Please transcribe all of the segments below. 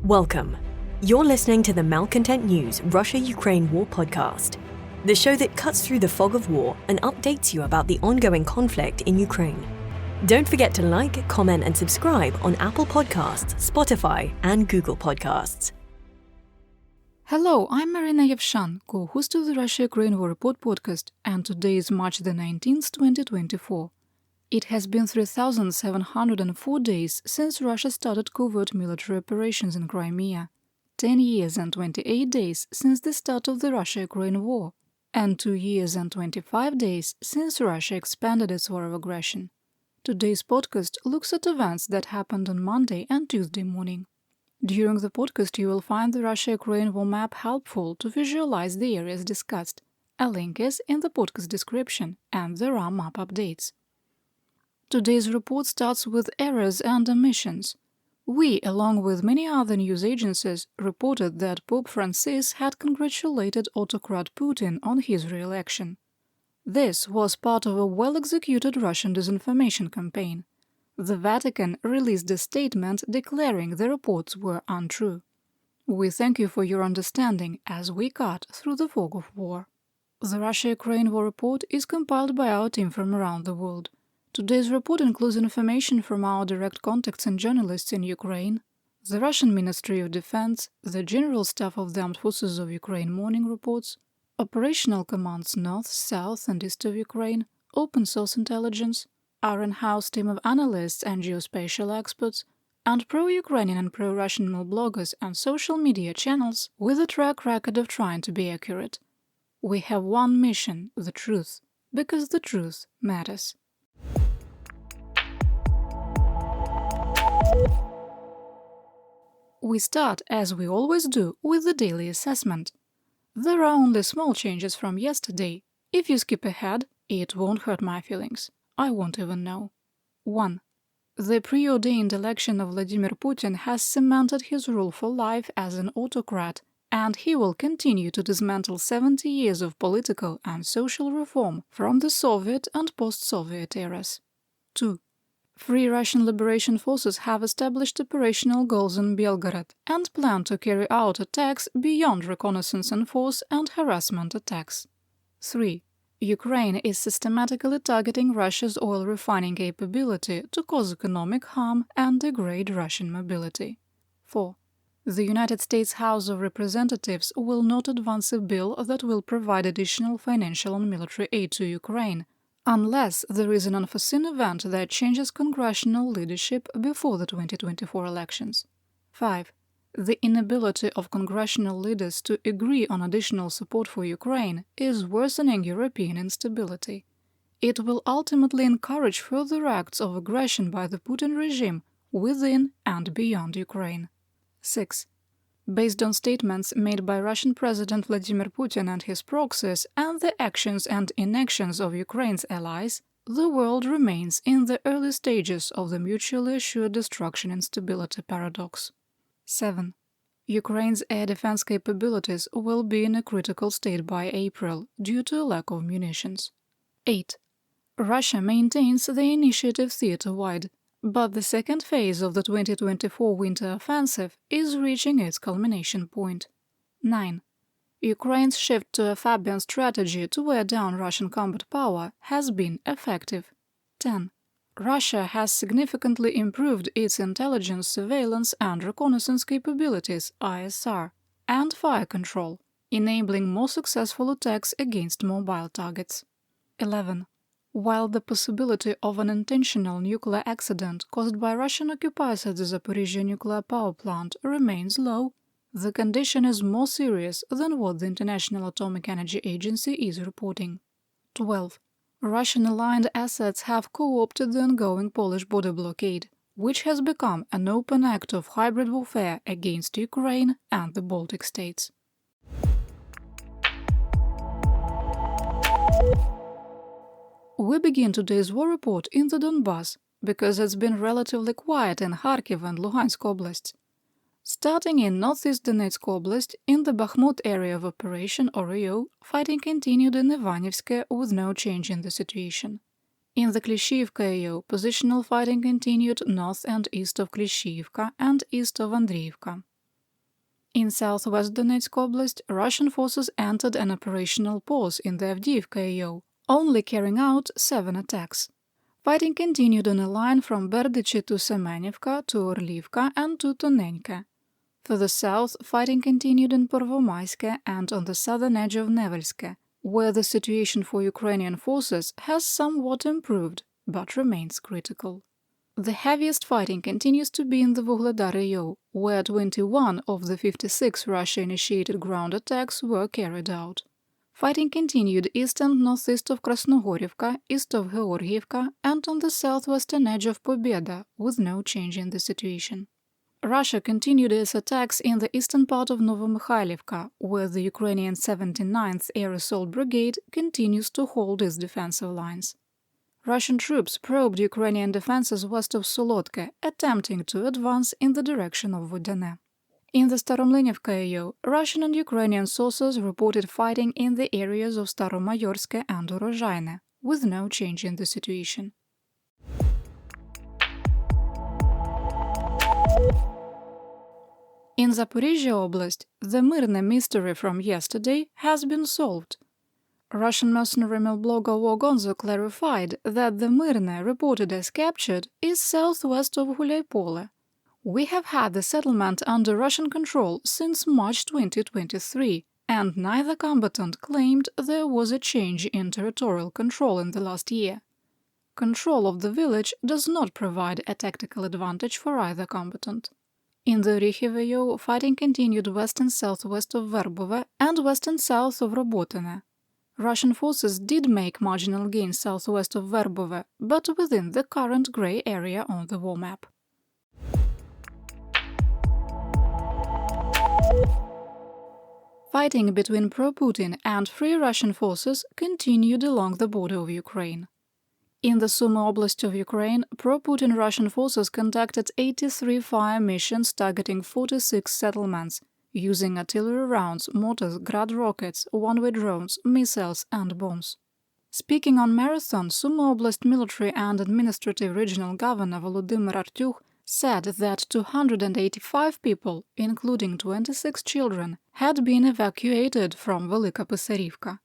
Welcome. You're listening to the Malcontent News Russia-Ukraine War podcast, the show that cuts through the fog of war and updates you about the ongoing conflict in Ukraine. Don't forget to like, comment, and subscribe on Apple Podcasts, Spotify, and Google Podcasts. Hello, I'm Marina Yevshan, co-host of the Russia-Ukraine War Report podcast, and today is March the 19th, 2024. It has been 3,704 days since Russia started covert military operations in Crimea, 10 years and 28 days since the start of the Russia-Ukraine war, and 2 years and 25 days since Russia expanded its war of aggression. Today's podcast looks at events that happened on Monday and Tuesday morning. During the podcast, you will find the Russia-Ukraine war map helpful to visualize the areas discussed. A link is in the podcast description, and there are map updates. Today's report starts with errors and omissions. We, along with many other news agencies, reported that Pope Francis had congratulated autocrat Putin on his re-election. This was part of a well-executed Russian disinformation campaign. The Vatican released a statement declaring the reports were untrue. We thank you for your understanding as we cut through the fog of war. The Russia-Ukraine War Report is compiled by our team from around the world. Today's report includes information from our direct contacts and journalists in Ukraine, the Russian Ministry of Defense, the General Staff of the Armed Forces of Ukraine morning reports, operational commands north, south and east of Ukraine, open source intelligence, our in-house team of analysts and geospatial experts, and pro-Ukrainian and pro-Russian bloggers and social media channels with a track record of trying to be accurate. We have one mission, the truth, because the truth matters. We start, as we always do, with the daily assessment. There are only small changes from yesterday. If you skip ahead, it won't hurt my feelings. I won't even know. 1. The preordained election of Vladimir Putin has cemented his rule for life as an autocrat, and he will continue to dismantle 70 years of political and social reform from the Soviet and post-Soviet eras. 2. Free Russian Liberation Forces have established operational goals in Belgorod and plan to carry out attacks beyond reconnaissance and force and harassment attacks. 3. Ukraine is systematically targeting Russia's oil refining capability to cause economic harm and degrade Russian mobility. 4. The United States House of Representatives will not advance a bill that will provide additional financial and military aid to Ukraine, unless there is an unforeseen event that changes congressional leadership before the 2024 elections. 5. The inability of congressional leaders to agree on additional support for Ukraine is worsening European instability. It will ultimately encourage further acts of aggression by the Putin regime within and beyond Ukraine. 6. Based on statements made by Russian President Vladimir Putin and his proxies and the actions and inactions of Ukraine's allies, the world remains in the early stages of the mutually assured destruction and stability paradox. 7. Ukraine's air defense capabilities will be in a critical state by April due to a lack of munitions. 8. Russia maintains the initiative Theaterwide, but the second phase of the 2024 winter offensive is reaching its culmination point. 9. Ukraine's shift to a Fabian strategy to wear down Russian combat power has been effective. 10. Russia has significantly improved its intelligence, surveillance and reconnaissance capabilities (ISR) and fire control, enabling more successful attacks against mobile targets. 11. While the possibility of an intentional nuclear accident caused by Russian occupiers at the Zaporizhzhia nuclear power plant remains low, the condition is more serious than what the International Atomic Energy Agency is reporting. 12. Russian aligned assets have co-opted the ongoing Polish border blockade, which has become an open act of hybrid warfare against Ukraine and the Baltic states. We begin today's war report in the Donbas, because it's been relatively quiet in Kharkiv and Luhansk oblasts. Starting in northeast Donetsk Oblast, in the Bakhmut area of operation (OREO), fighting continued in Ivanivske with no change in the situation. In the Klishchiivka AO, positional fighting continued north and east of Klishchiivka and east of Andriivka. In southwest Donetsk Oblast, Russian forces entered an operational pause in the Avdiivka AO, only carrying out 7 attacks. Fighting continued on a line from Berdychi to Semenivka to Orlivka and to Tonenka. Further south, fighting continued in Pervomaiske and on the southern edge of Nevelske, where the situation for Ukrainian forces has somewhat improved, but remains critical. The heaviest fighting continues to be in the Vuhledar AO, where 21 of the 56 Russia-initiated ground attacks were carried out. Fighting continued east and northeast of Krasnogorivka, east of Georgievka, and on the southwestern edge of Pobeda, with no change in the situation. Russia continued its attacks in the eastern part of Novomykhailivka, where the Ukrainian 79th Air Assault Brigade continues to hold its defensive lines. Russian troops probed Ukrainian defenses west of Solodke, attempting to advance in the direction of Vodane. In the Staromlynivka AO, Russian and Ukrainian sources reported fighting in the areas of Staromayorske and Urozhaine, with no change in the situation. In Zaporizhzhia Oblast, the Myrne mystery from yesterday has been solved. Russian mercenary mill blogger Wogonzo clarified that the Myrne, reported as captured, is southwest of Gulyai-Pole. We have had the settlement under Russian control since March 2023, and neither combatant claimed there was a change in territorial control in the last year. Control of the village does not provide a tactical advantage for either combatant. In the Orikhiv AO, fighting continued west and southwest of Verbove and west and south of Robotine. Russian forces did make marginal gains southwest of Verbove, but within the current grey area on the war map. Fighting between pro-Putin and Free Russian forces continued along the border of Ukraine. In the Sumy Oblast of Ukraine, pro-Putin Russian forces conducted 83 fire missions targeting 46 settlements, using artillery rounds, mortars, Grad rockets, one-way drones, missiles and bombs. Speaking on Marathon, Sumy Oblast military and administrative regional governor Volodymyr Artyukh said that 285 people, including 26 children, had been evacuated from Velika Pisarivka.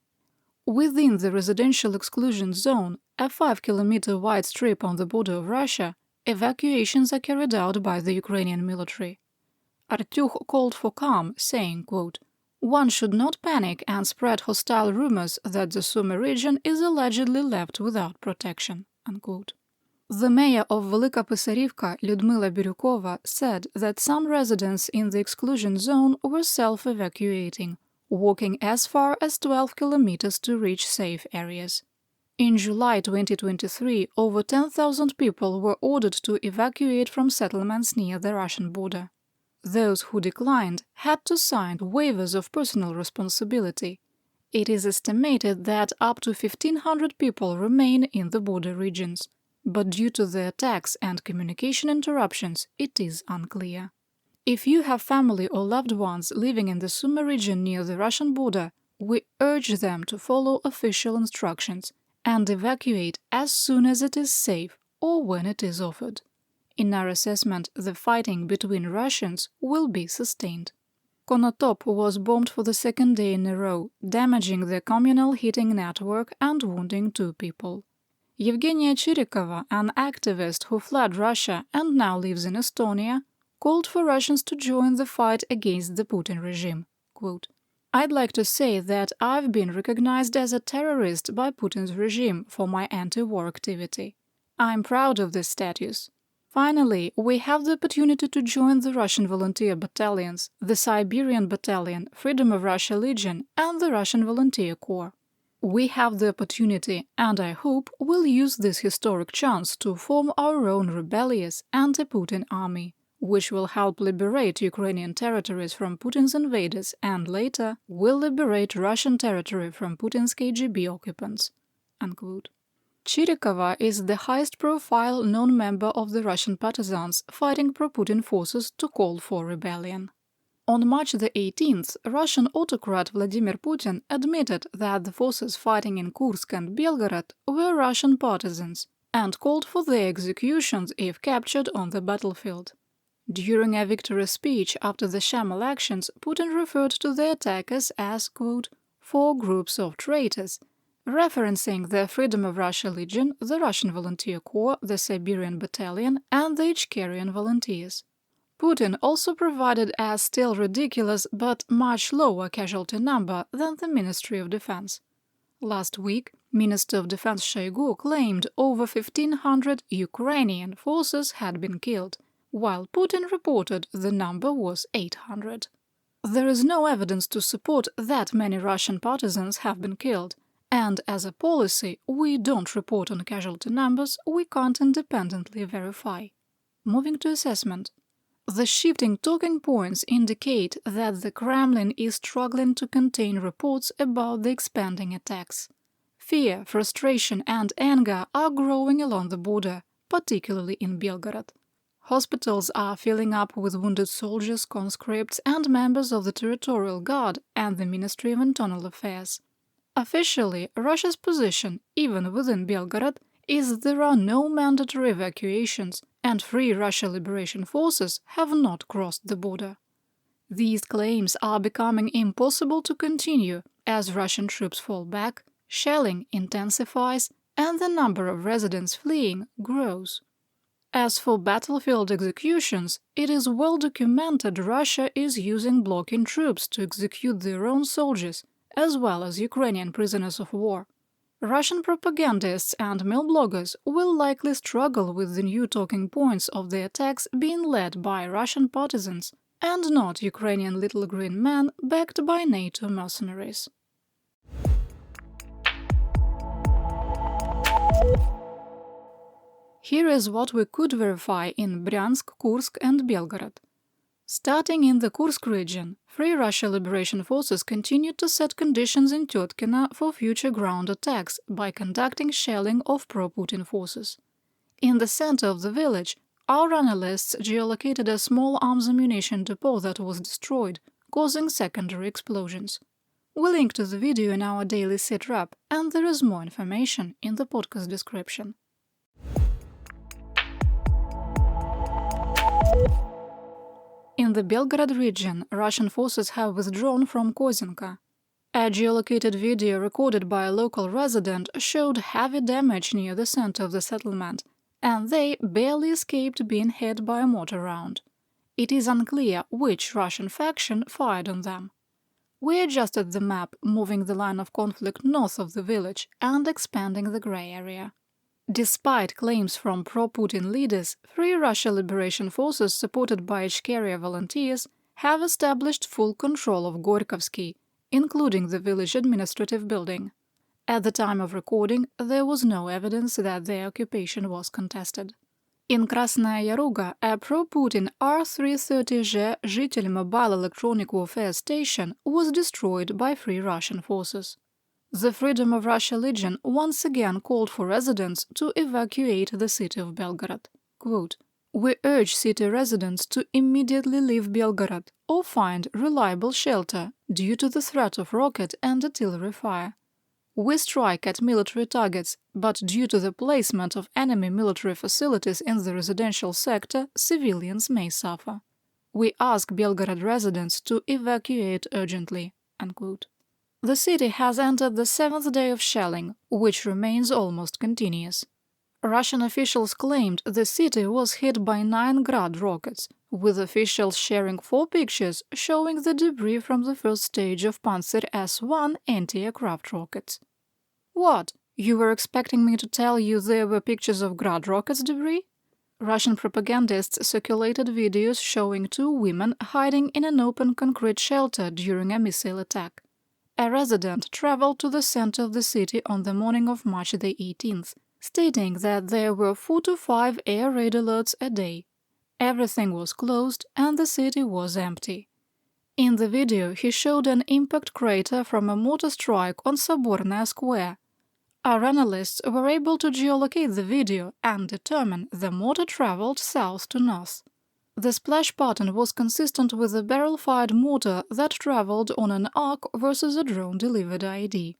Within the residential exclusion zone, a 5-kilometer wide strip on the border of Russia, evacuations are carried out by the Ukrainian military. Artyukh called for calm, saying, quote, "One should not panic and spread hostile rumors that the Sumy region is allegedly left without protection." Unquote. The mayor of Velika Pisarivka, Lyudmila Biryukova, said that some residents in the exclusion zone were self-evacuating, walking as far as 12 kilometers to reach safe areas. In July 2023, over 10,000 people were ordered to evacuate from settlements near the Russian border. Those who declined had to sign waivers of personal responsibility. It is estimated that up to 1,500 people remain in the border regions, but due to the attacks and communication interruptions, it is unclear. If you have family or loved ones living in the Sumy region near the Russian border, we urge them to follow official instructions and evacuate as soon as it is safe or when it is offered. In our assessment, the fighting between Russians will be sustained. Konotop was bombed for the second day in a row, damaging the communal heating network and wounding 2 people. Yevgenia Chirikova, an activist who fled Russia and now lives in Estonia, called for Russians to join the fight against the Putin regime. Quote, "I'd like to say that I've been recognized as a terrorist by Putin's regime for my anti-war activity. I'm proud of this status. Finally, we have the opportunity to join the Russian volunteer battalions, the Siberian Battalion, Freedom of Russia Legion, and the Russian Volunteer Corps. We have the opportunity, and I hope we'll use this historic chance to form our own rebellious anti-Putin army, which will help liberate Ukrainian territories from Putin's invaders and later will liberate Russian territory from Putin's KGB occupants." Unquote. Chirikova is the highest-profile known member of the Russian partisans fighting pro-Putin forces to call for rebellion. On March the 18th, Russian autocrat Vladimir Putin admitted that the forces fighting in Kursk and Belgorod were Russian partisans and called for their executions if captured on the battlefield. During a victory speech after the sham elections, Putin referred to the attackers as, quote, four groups of traitors, referencing the Freedom of Russia Legion, the Russian Volunteer Corps, the Siberian Battalion, and the Ichkerian Volunteers. Putin also provided a still ridiculous but much lower casualty number than the Ministry of Defense. Last week, Minister of Defense Shoigu claimed over 1,500 Ukrainian forces had been killed, while Putin reported the number was 800. There is no evidence to support that many Russian partisans have been killed, and as a policy, we don't report on casualty numbers we can't independently verify. Moving to assessment. The shifting talking points indicate that the Kremlin is struggling to contain reports about the expanding attacks. Fear, frustration, and anger are growing along the border, particularly in Belgorod. Hospitals are filling up with wounded soldiers, conscripts, and members of the Territorial Guard and the Ministry of Internal Affairs. Officially, Russia's position, even within Belgorod, is there are no mandatory evacuations, and Free Russia Liberation Forces have not crossed the border. These claims are becoming impossible to continue as Russian troops fall back, shelling intensifies, and the number of residents fleeing grows. As for battlefield executions, it is well documented Russia is using blocking troops to execute their own soldiers, as well as Ukrainian prisoners of war. Russian propagandists and male bloggers will likely struggle with the new talking points of the attacks being led by Russian partisans, and not Ukrainian little green men backed by NATO mercenaries. Here is what we could verify in Bryansk, Kursk, and Belgorod. Starting in the Kursk region, Free Russia Liberation Forces continued to set conditions in Tetkino for future ground attacks by conducting shelling of pro-Putin forces. In the center of the village, our analysts geolocated a small arms ammunition depot that was destroyed, causing secondary explosions. We link to the video in our daily sit-rep, and there is more information in the podcast description. In the Belgorod region, Russian forces have withdrawn from Kozinka. A geolocated video recorded by a local resident showed heavy damage near the center of the settlement, and they barely escaped being hit by a mortar round. It is unclear which Russian faction fired on them. We adjusted the map, moving the line of conflict north of the village and expanding the gray area. Despite claims from pro-Putin leaders, Free Russia Liberation Forces supported by Ichkeria volunteers have established full control of Gorkovsky, including the village administrative building. At the time of recording, there was no evidence that their occupation was contested. In Krasnaya Yaruga, a pro-Putin R-330Z Zhitelь mobile electronic warfare station was destroyed by Free Russian forces. The Freedom of Russia Legion once again called for residents to evacuate the city of Belgorod. Quote, "We urge city residents to immediately leave Belgorod or find reliable shelter due to the threat of rocket and artillery fire. We strike at military targets, but due to the placement of enemy military facilities in the residential sector, civilians may suffer. We ask Belgorod residents to evacuate urgently." Unquote. The city has entered the seventh day of shelling, which remains almost continuous. Russian officials claimed the city was hit by 9 Grad rockets, with officials sharing 4 pictures showing the debris from the first stage of Pantsir S-1 anti-aircraft rockets. What? You were expecting me to tell you there were pictures of Grad rockets debris? Russian propagandists circulated videos showing 2 women hiding in an open concrete shelter during a missile attack. A resident traveled to the center of the city on the morning of March the 18th, stating that there were 4 to 5 air raid alerts a day. Everything was closed and the city was empty. In the video, he showed an impact crater from a mortar strike on Sabornaya Square. Our analysts were able to geolocate the video and determine the mortar traveled south to north. The splash pattern was consistent with a barrel-fired mortar that traveled on an arc versus a drone-delivered IED.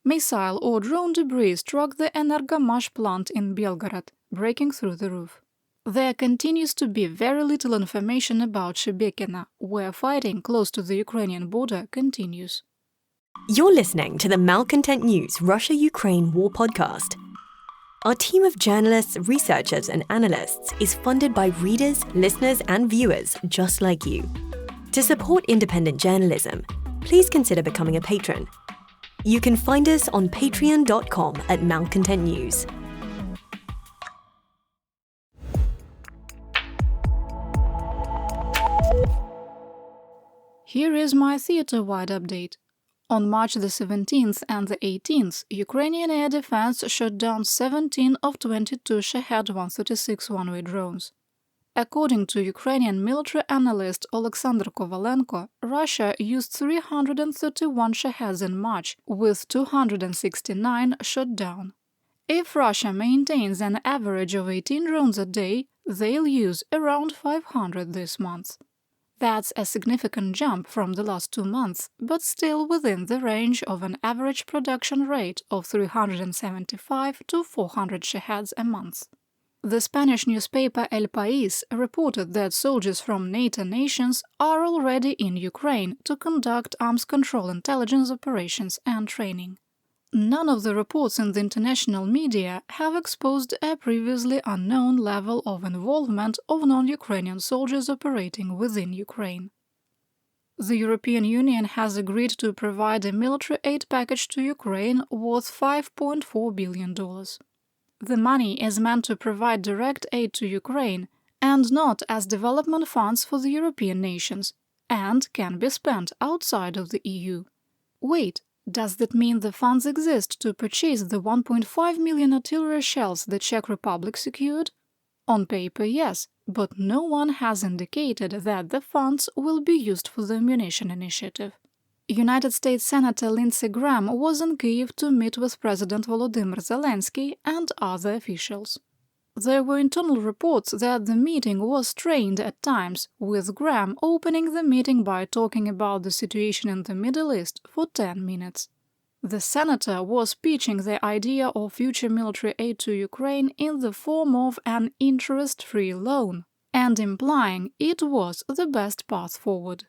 Missile or drone debris struck the Energomash plant in Belgorod, breaking through the roof. There continues to be very little information about Shebekina, where fighting close to the Ukrainian border continues. You're listening to the Malcontent News Russia-Ukraine War podcast. Our team of journalists, researchers, and analysts is funded by readers, listeners, and viewers just like you. To support independent journalism, please consider becoming a patron. You can find us on patreon.com/malcontentnews. Here is my Theaterwide update. On March the 17th and the 18th, Ukrainian air defense shot down 17 of 22 Shahed-136 one-way drones. According to Ukrainian military analyst Oleksandr Kovalenko, Russia used 331 Shaheds in March, with 269 shot down. If Russia maintains an average of 18 drones a day, they'll use around 500 this month. That's a significant jump from the last 2 months, but still within the range of an average production rate of 375 to 400 Shaheds a month. The Spanish newspaper El País reported that soldiers from NATO nations are already in Ukraine to conduct arms control intelligence operations and training. None of the reports in the international media have exposed a previously unknown level of involvement of non-Ukrainian soldiers operating within Ukraine. The European Union has agreed to provide a military aid package to Ukraine worth $5.4 billion. The money is meant to provide direct aid to Ukraine and not as development funds for the European nations, and can be spent outside of the EU. Wait, does that mean the funds exist to purchase the 1.5 million artillery shells the Czech Republic secured? On paper, yes, but no one has indicated that the funds will be used for the ammunition initiative. United States Senator Lindsey Graham was in Kyiv to meet with President Volodymyr Zelensky and other officials. There were internal reports that the meeting was strained at times, with Graham opening the meeting by talking about the situation in the Middle East for 10 minutes. The senator was pitching the idea of future military aid to Ukraine in the form of an interest-free loan, and implying it was the best path forward.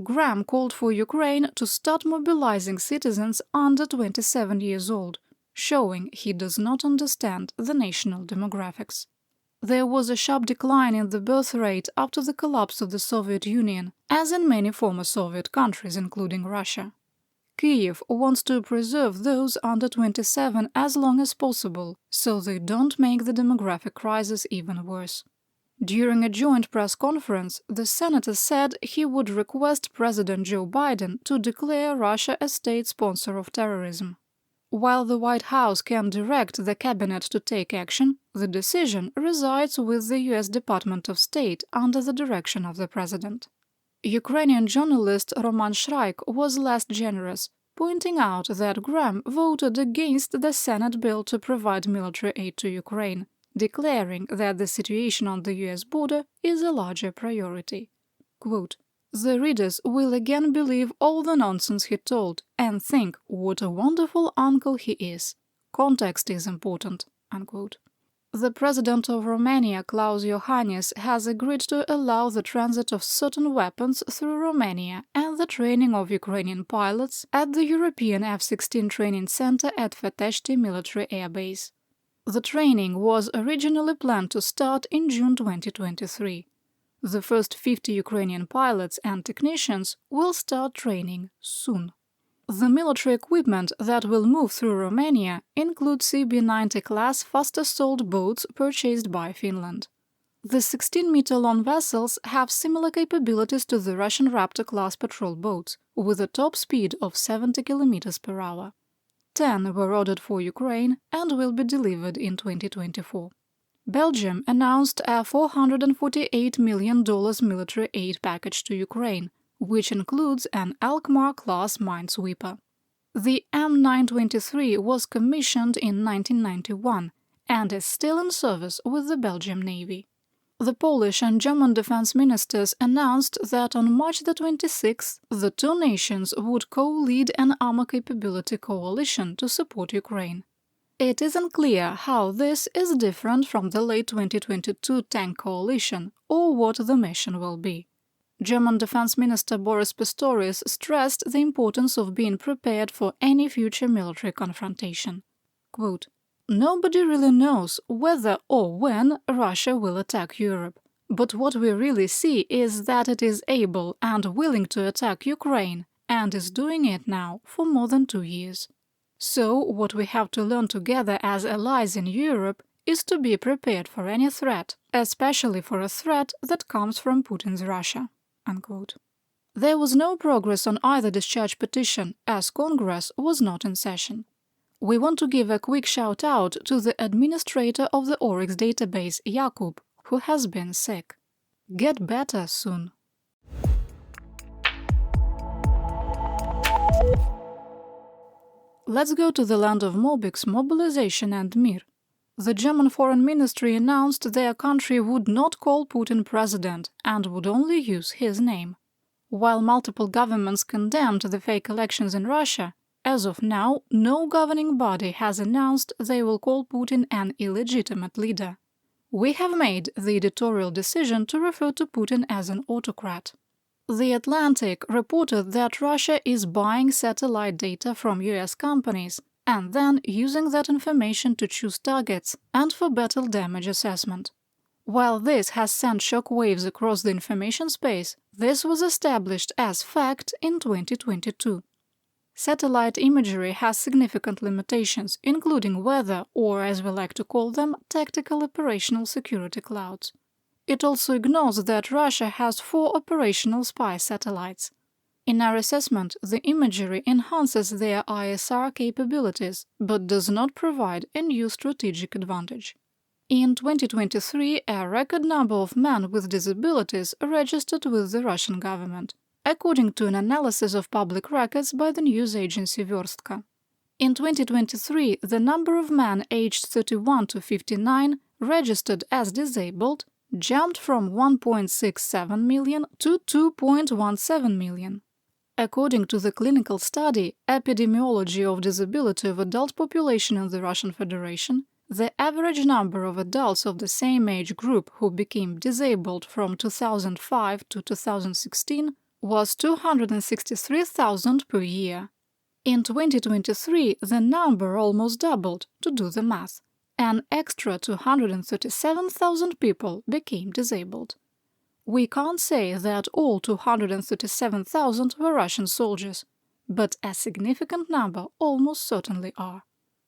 Graham called for Ukraine to start mobilizing citizens under 27 years old, showing he does not understand the national demographics. There was a sharp decline in the birth rate after the collapse of the Soviet Union, as in many former Soviet countries, including Russia. Kyiv wants to preserve those under 27 as long as possible, so they don't make the demographic crisis even worse. During a joint press conference, the senator said he would request President Joe Biden to declare Russia a state sponsor of terrorism. While the White House can direct the cabinet to take action, the decision resides with the U.S. Department of State under the direction of the president. Ukrainian journalist Roman Shraik was less generous, pointing out that Graham voted against the Senate bill to provide military aid to Ukraine, declaring that the situation on the U.S. border is a larger priority. Quote, "The readers will again believe all the nonsense he told and think what a wonderful uncle he is. Context is important." Unquote. The president of Romania, Klaus Iohannis, has agreed to allow the transit of certain weapons through Romania and the training of Ukrainian pilots at the European F-16 training center at Fetești military air base. The training was originally planned to start in June 2023. The first 50 Ukrainian pilots and technicians will start training soon. The military equipment that will move through Romania includes CB-90 class fast assault boats purchased by Finland. The 16-meter-long vessels have similar capabilities to the Russian Raptor class patrol boats, with a top speed of 70 km per hour. 10 were ordered for Ukraine and will be delivered in 2024. Belgium announced a $448 million military aid package to Ukraine, which includes an Alkmaar-class minesweeper. The M923 was commissioned in 1991 and is still in service with the Belgian Navy. The Polish and German defense ministers announced that on March the 26th, the two nations would co-lead an armor capability coalition to support Ukraine. It is unclear how this is different from the late 2022 tank coalition or what the mission will be. German Defense Minister Boris Pistorius stressed the importance of being prepared for any future military confrontation. Quote, "Nobody really knows whether or when Russia will attack Europe. But what we really see is that it is able and willing to attack Ukraine, and is doing it now for more than 2 years. So what we have to learn together as allies in Europe is to be prepared for any threat, especially for a threat that comes from Putin's Russia." Unquote. There was no progress on either discharge petition, as Congress was not in session. We want to give a quick shout-out to the administrator of the Oryx database, Jakub, who has been sick. Get better soon. Let's go to the land of Mobiks, Mobilization and Mir. The German Foreign Ministry announced their country would not call Putin president and would only use his name. While multiple governments condemned the fake elections in Russia, as of now, no governing body has announced they will call Putin an illegitimate leader. We have made the editorial decision to refer to Putin as an autocrat. The Atlantic reported that Russia is buying satellite data from US companies and then using that information to choose targets and for battle damage assessment. While this has sent shockwaves across the information space, this was established as fact in 2022. Satellite imagery has significant limitations, including weather, or as we like to call them, tactical operational security clouds. It also ignores that Russia has 4 operational spy satellites. In our assessment, the imagery enhances their ISR capabilities, but does not provide a new strategic advantage. In 2023, a record number of men with disabilities registered with the Russian government, according to an analysis of public records by the news agency Verstka. In 2023, the number of men aged 31 to 59 registered as disabled jumped from 1.67 million to 2.17 million. According to the clinical study Epidemiology of Disability of Adult Population in the Russian Federation, the average number of adults of the same age group who became disabled from 2005 to 2016 was 263,000 per year. In 2023, the number almost doubled, to do the math. An extra 237,000 people became disabled. We can't say that all 237,000 were Russian soldiers, but a significant number almost certainly are.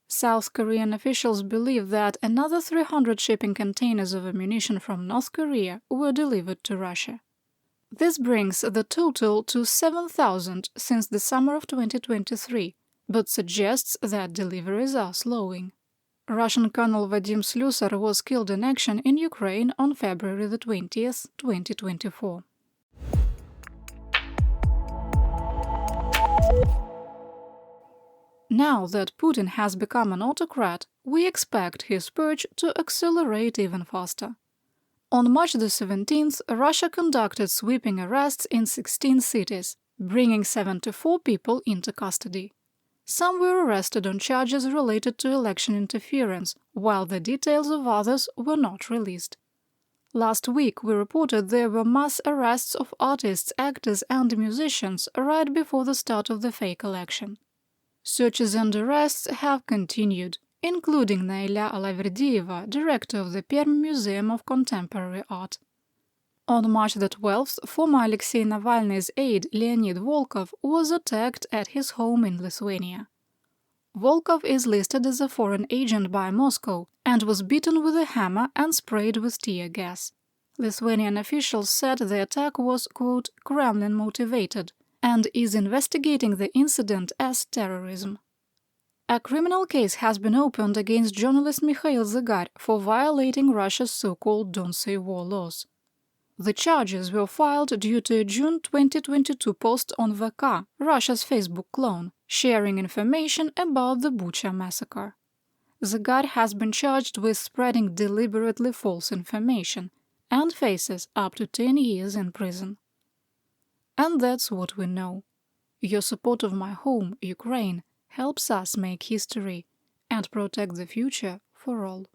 South Korean officials believe that another 300 shipping containers of ammunition from North Korea were delivered to Russia. This brings the total to 7,000 since the summer of 2023, but suggests that deliveries are slowing. Russian Colonel Vadim Slusar was killed in action in Ukraine on February 20th, 2024. Now that Putin has become an autocrat, we expect his purge to accelerate even faster. On March 17th, Russia conducted sweeping arrests in 16 cities, bringing 74 people into custody. Some were arrested on charges related to election interference, while the details of others were not released. Last week, we reported there were mass arrests of artists, actors and musicians right before the start of the fake election. Searches and arrests have continued, including Naila Alaverdieva, director of the Perm Museum of Contemporary Art. On March 12th, former Alexei Navalny's aide Leonid Volkov was attacked at his home in Lithuania. Volkov is listed as a foreign agent by Moscow and was beaten with a hammer and sprayed with tear gas. Lithuanian officials said the attack was, quote, Kremlin-motivated, and is investigating the incident as terrorism. A criminal case has been opened against journalist Mikhail Zygar for violating Russia's so-called Don't Say War laws. The charges were filed due to a June 2022 post on VK, Russia's Facebook clone, sharing information about the Bucha massacre. Zygar has been charged with spreading deliberately false information and faces up to 10 years in prison. And that's what we know. Your support of my home, Ukraine, helps us make history, and protect the future for all.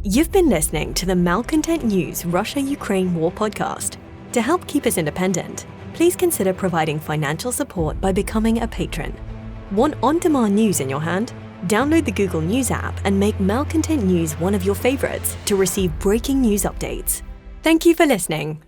You've been listening to the Malcontent News Russia-Ukraine War podcast. To help keep us independent, please consider providing financial support by becoming a patron. Want on-demand news in your hand? Download the Google News app and make Malcontent News one of your favorites to receive breaking news updates. Thank you for listening.